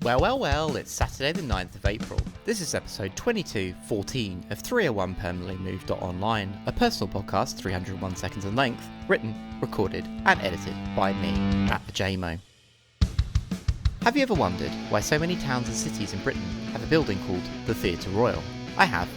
Well, it's Saturday the 9th of April. This is episode 2214 of 301 Permanently Moved.online, a personal podcast 301 seconds in length, written, recorded and edited by me, at thejaymo. Have you ever wondered why so many towns and cities in Britain have a building called the Theatre Royal? I have.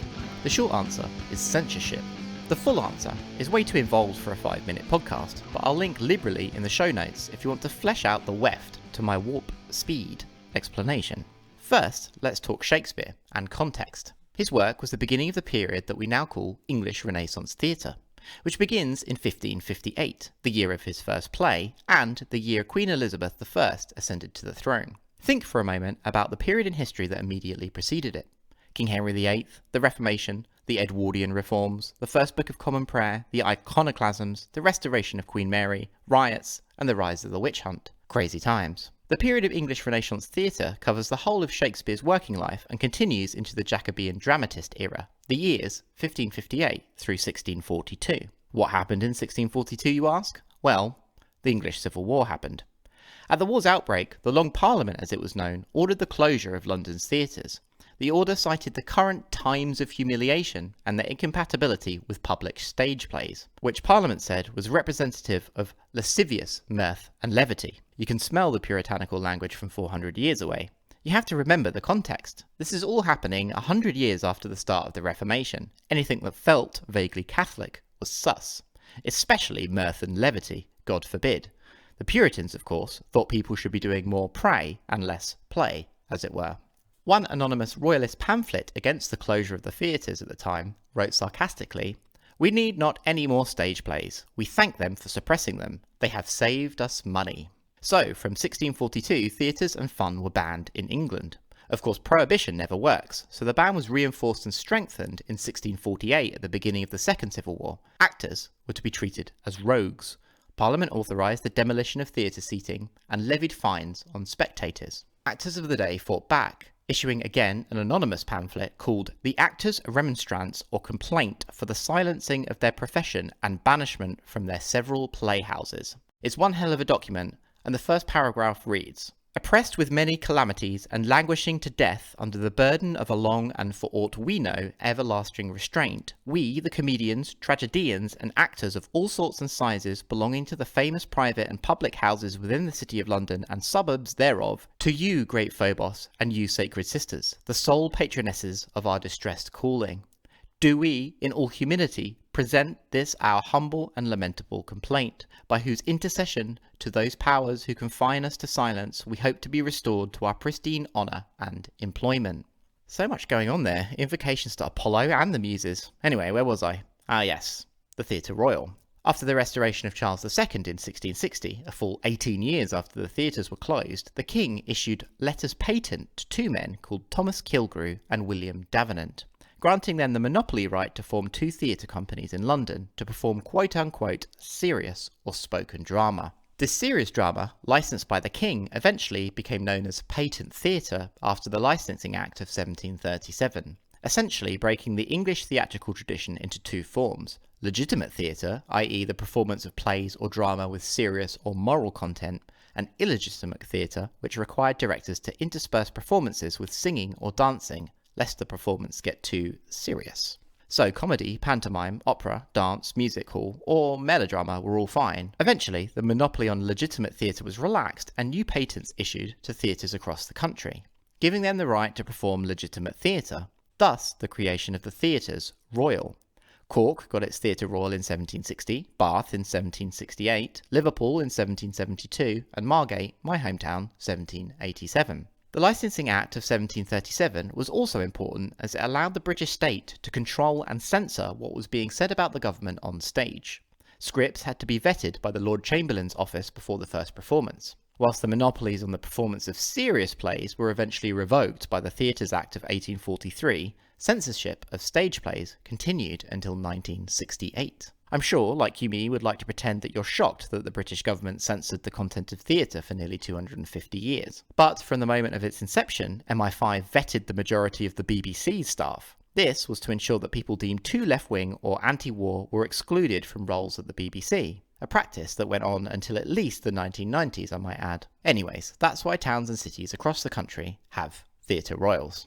The short answer is censorship. The full answer is way too involved for a 5-minute podcast, but I'll link liberally in the show notes if you want to flesh out the weft to my warp speed explanation. First, let's talk Shakespeare and context. His work was the beginning of the period that we now call English Renaissance theatre, which begins in 1558, the year of his first play, and the year Queen Elizabeth I ascended to the throne. Think for a moment about the period in history that immediately preceded it. King Henry VIII, the Reformation, the Edwardian reforms, the First Book of Common Prayer, the iconoclasms, the restoration of Queen Mary, riots, and the rise of the witch hunt. Crazy times. The period of English Renaissance theatre covers the whole of Shakespeare's working life and continues into the Jacobean dramatist era, the years 1558 through 1642. What happened in 1642, you ask? Well, the English Civil War happened. At the war's outbreak, the Long Parliament, as it was known, ordered the closure of London's theatres. The order cited the current times of humiliation and their incompatibility with public stage plays, which Parliament said was representative of lascivious mirth and levity. You can smell the puritanical language from 400 years away. You have to remember the context. This is all happening 100 years after the start of the Reformation. Anything that felt vaguely Catholic was sus, especially mirth and levity, God forbid. The Puritans, of course, thought people should be doing more pray and less play, as it were. One anonymous royalist pamphlet against the closure of the theatres at the time wrote sarcastically, "We need not any more stage plays. We thank them for suppressing them. They have saved us money." So, from 1642, theatres and fun were banned in England. Of course, prohibition never works, so the ban was reinforced and strengthened in 1648 at the beginning of the Second Civil War. Actors were to be treated as rogues. Parliament authorised the demolition of theatre seating and levied fines on spectators. Actors of the day fought back, issuing again an anonymous pamphlet called The Actors' Remonstrance or Complaint for the Silencing of Their Profession and Banishment from Their Several Playhouses. It's one hell of a document, and the first paragraph reads, "Oppressed with many calamities and languishing to death under the burden of a long and, for aught we know, everlasting restraint, we, the comedians, tragedians, and actors of all sorts and sizes belonging to the famous private and public houses within the city of London and suburbs thereof, to you, great Phobos, and you, sacred sisters, the sole patronesses of our distressed calling, do we, in all humility, present this our humble and lamentable complaint, by whose intercession to those powers who confine us to silence, we hope to be restored to our pristine honour and employment." So much going on there. Invocations to Apollo and the Muses. Anyway, where was I? Ah yes, the Theatre Royal. After the restoration of Charles II in 1660, a full 18 years after the theatres were closed, the king issued letters patent to two men called Thomas Killigrew and William Davenant, granting them the monopoly right to form two theatre companies in London to perform quote-unquote serious or spoken drama. This serious drama, licensed by the king, eventually became known as patent theatre after the Licensing Act of 1737, essentially breaking the English theatrical tradition into two forms: legitimate theatre, i.e. the performance of plays or drama with serious or moral content, and illegitimate theatre, which required directors to intersperse performances with singing or dancing, lest the performance get too serious. So comedy, pantomime, opera, dance, music hall, or melodrama were all fine. Eventually, the monopoly on legitimate theatre was relaxed and new patents issued to theatres across the country, giving them the right to perform legitimate theatre, thus the creation of the Theatres Royal. Cork got its Theatre Royal in 1760, Bath in 1768, Liverpool in 1772, and Margate, my hometown, 1787. The Licensing Act of 1737 was also important as it allowed the British state to control and censor what was being said about the government on stage. Scripts had to be vetted by the Lord Chamberlain's office before the first performance. Whilst the monopolies on the performance of serious plays were eventually revoked by the Theatres Act of 1843, censorship of stage plays continued until 1968. I'm sure, like you me, would like to pretend that you're shocked that the British government censored the content of theatre for nearly 250 years. But from the moment of its inception, MI5 vetted the majority of the BBC's staff. This was to ensure that people deemed too left-wing or anti-war were excluded from roles at the BBC. a practice that went on until at least the 1990s, I might add. Anyways, that's why towns and cities across the country have theatre royals.